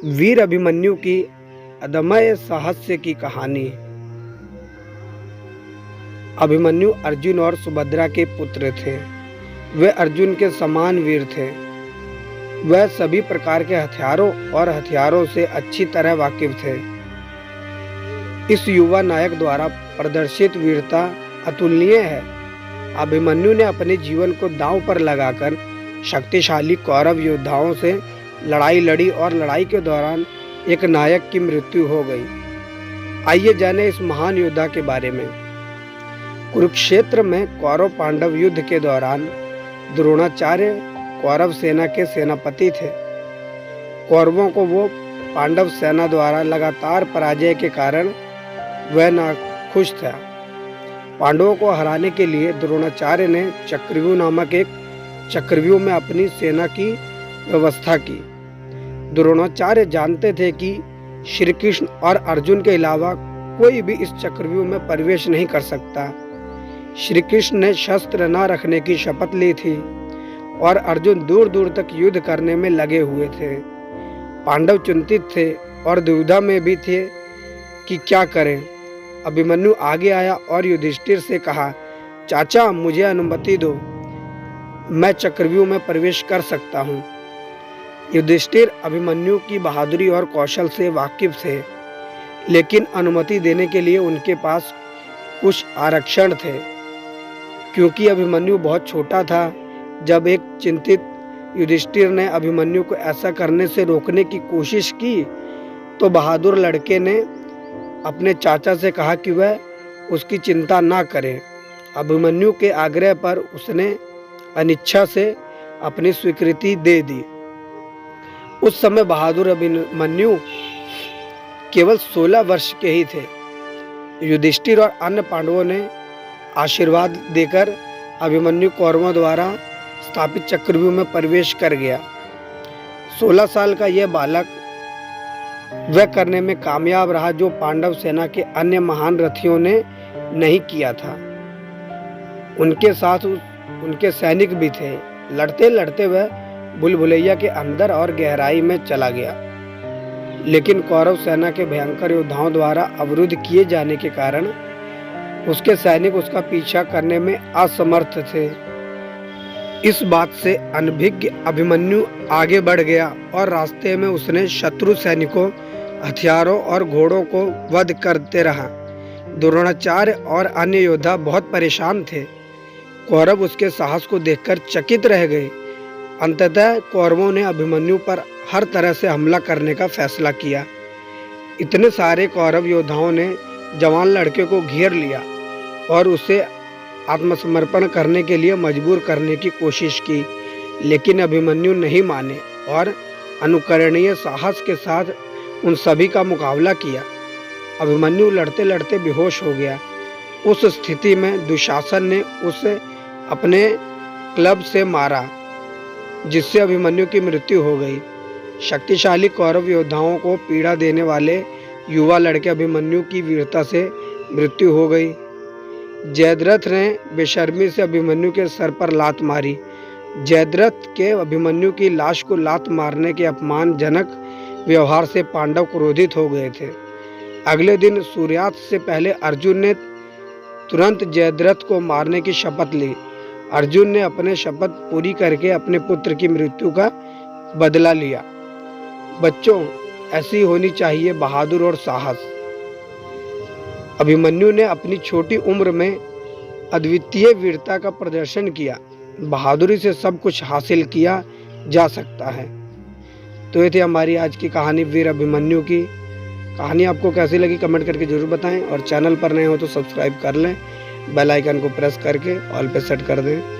वीर अभिमन्यु की अदम्य साहस्य की कहानी। अभिमन्यु अर्जुन और सुभद्रा के पुत्र थे। वे अर्जुन के समान वीर थे। वह सभी प्रकार के हथियारों और हथियारों से अच्छी तरह वाकिफ थे। इस युवा नायक द्वारा प्रदर्शित वीरता अतुलनीय है। अभिमन्यु ने अपने जीवन को दांव पर लगाकर शक्तिशाली कौरव योद्धाओं से लड़ाई लड़ी और लड़ाई के दौरान एक नायक की मृत्यु हो गई। आइए जानें इस महान योद्धा के बारे में। कुरुक्षेत्र में कौरव पांडव युद्ध के दौरान द्रोणाचार्य कौरव सेना के सेनापति थे। कौरवों को वो पांडव सेना द्वारा लगातार पराजय के कारण वह नाखुश था। पांडवों को हराने के लिए द्रोणाचार्य ने चक्रव्यूह नामक एक चक्रव्यूह में अपनी सेना की व्यवस्था की। द्रोणाचार्य जानते थे कि श्री कृष्ण और अर्जुन के अलावा कोई भी इस चक्रव्यूह में प्रवेश नहीं कर सकता। श्री कृष्ण ने शस्त्र न रखने की शपथ ली थी और अर्जुन दूर दूर तक युद्ध करने में लगे हुए थे। पांडव चिंतित थे और दुविधा में भी थे कि क्या करें। अभिमन्यु आगे आया और युधिष्ठिर से कहा, चाचा मुझे अनुमति दो, मैं चक्रव्यूह में प्रवेश कर सकता हूँ। युधिष्ठिर अभिमन्यु की बहादुरी और कौशल से वाकिफ थे, लेकिन अनुमति देने के लिए उनके पास कुछ आरक्षण थे। क्योंकि अभिमन्यु बहुत छोटा था, जब एक चिंतित युधिष्ठिर ने अभिमन्यु को ऐसा करने से रोकने की कोशिश की, तो बहादुर लड़के ने अपने चाचा से कहा कि वह उसकी चिंता ना करे। अभिमन्यु के आग्रह पर उसने अनिच्छा से अपनी स्वीकृति दे दी। उस समय बहादुर अभिमन्यु केवल 16 वर्ष के ही थे। युधिष्ठिर और अन्य पांडवों ने आशीर्वाद देकर अभिमन्यु कौरवों द्वारा स्थापित चक्रव्यूह में प्रवेश कर गया। 16 साल का यह बालक वह करने में कामयाब रहा जो पांडव सेना के अन्य महान रथियों ने नहीं किया था। उनके साथ उनके सैनिक भी थे। लड़ते लड़ते वह भूलभुलैया के अंदर और गहराई में चला गया, लेकिन कौरव सेना के भयंकर योद्धाओं द्वारा अवरुद्ध किए जाने के कारण उसके सैनिक उसका पीछा करने में असमर्थ थे। इस बात से अनभिज्ञ अभिमन्यु आगे बढ़ गया और रास्ते में उसने शत्रु सैनिकों, हथियारों और घोड़ों को वध करते रहा। द्रोणाचार्य और अन्य योद्धा बहुत परेशान थे। कौरव उसके साहस को देखकर चकित रह गए। अंततः कौरवों ने अभिमन्यु पर हर तरह से हमला करने का फैसला किया। इतने सारे कौरव योद्धाओं ने जवान लड़के को घेर लिया और उसे आत्मसमर्पण करने के लिए मजबूर करने की कोशिश की, लेकिन अभिमन्यु नहीं माने और अनुकरणीय साहस के साथ उन सभी का मुकाबला किया। अभिमन्यु लड़ते लड़ते बेहोश हो गया। उस स्थिति में दुशासन ने उसे अपने क्लब से मारा, जिससे अभिमन्यु की मृत्यु हो गई। शक्तिशाली कौरव योद्धाओं को पीड़ा देने वाले युवा लड़के अभिमन्यु की वीरता से मृत्यु हो गई। जयद्रथ ने बेशर्मी से अभिमन्यु के सर पर लात मारी। जयद्रथ के अभिमन्यु की लाश को लात मारने के अपमानजनक व्यवहार से पांडव क्रोधित हो गए थे। अगले दिन सूर्यास्त से पहले अर्जुन ने तुरंत जयद्रथ को मारने की शपथ ली। अर्जुन ने अपने शपथ पूरी करके अपने पुत्र की मृत्यु का बदला लिया। बच्चों, ऐसी होनी चाहिए बहादुर और साहस। अभिमन्यु ने अपनी छोटी उम्र में अद्वितीय वीरता का प्रदर्शन किया। बहादुरी से सब कुछ हासिल किया जा सकता है। तो ये थी हमारी आज की कहानी वीर अभिमन्यु की। कहानी आपको कैसी लगी कमेंट करके जरूर बताएं और चैनल पर नए हो तो सब्सक्राइब कर लें। बेल आइकन को प्रेस करके ऑल पे सेट कर दें।